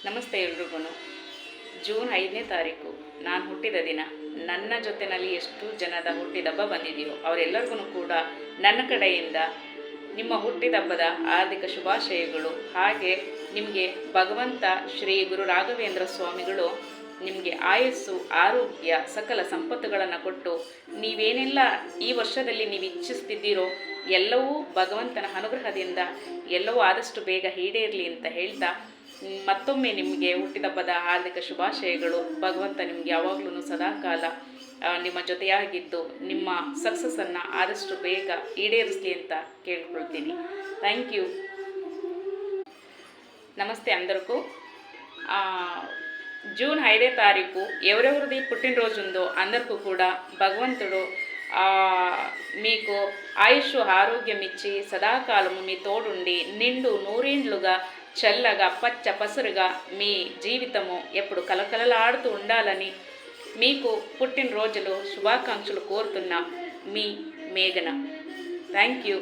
ನಮಸ್ತೆ ಎಲ್ರಿಗೂ. ಜೂನ್ 5ನೇ ತಾರೀಕು ನಾನು ಹುಟ್ಟಿದ ದಿನ. ನನ್ನ ಜೊತೆಯಲ್ಲಿ ಎಷ್ಟು ಜನದ ಹುಟ್ಟಿದಬ್ಬ ಬಂದಿದೆಯೋ ಅವರೆಲ್ಲರಿಗೂ ಕೂಡ ನನ್ನ ಕಡೆಯಿಂದ ನಿಮ್ಮ ಹುಟ್ಟಿದಬ್ಬದ ಹಾರ್ದಿಕ ಶುಭಾಶಯಗಳು. ಹಾಗೆ ನಿಮಗೆ ಭಗವಂತ ಶ್ರೀ ಗುರು ರಾಘವೇಂದ್ರ ಸ್ವಾಮಿಗಳು ನಿಮಗೆ ಆಯಸ್ಸು, ಆರೋಗ್ಯ, ಸಕಲ ಸಂಪತ್ತುಗಳನ್ನು ಕೊಟ್ಟು ನೀವೇನೆಲ್ಲ ಈ ವರ್ಷದಲ್ಲಿ ನೀವು ಇಚ್ಛಿಸ್ತಿದ್ದೀರೋ ಎಲ್ಲವೂ ಭಗವಂತನ ಅನುಗ್ರಹದಿಂದ ಎಲ್ಲವೂ ಆದಷ್ಟು ಬೇಗ ಈಡೇರಲಿ ಅಂತ ಹೇಳ್ತಾ ಮತ್ತೊಮ್ಮೆ ನಿಮಗೆ ಹುಟ್ಟಿದಬ್ಬದ ಹಾರ್ದಿಕ ಶುಭಾಶಯಗಳು. ಭಗವಂತ ನಿಮಗೆ ಯಾವಾಗಲೂ ಸದಾಕಾಲ ನಿಮ್ಮ ಜೊತೆಯಾಗಿದ್ದು ನಿಮ್ಮ ಸಕ್ಸಸ್ಸನ್ನು ಆದಷ್ಟು ಬೇಗ ಈಡೇರಿಸಲಿ ಅಂತ ಕೇಳ್ಕೊಳ್ತೀನಿ. Thank you. నమస్తే అందరికీ. జూన్ 5వ తారీఖు ఎవరెవరిది పుట్టినరోజు ఉందో అందరికీ కూడా భగవంతుడు మీకు ఆయుష్ ఆరోగ్యం ఇచ్చి సదాకాలము మీ తోడుండి నిండు నూరేండ్లుగా చల్లగా పచ్చ పసురుగా మీ జీవితము ఎప్పుడు కలకలలాడుతూ ఉండాలని మీకు పుట్టినరోజులు శుభాకాంక్షలు కోరుతున్న మీ మేఘన. Thank you.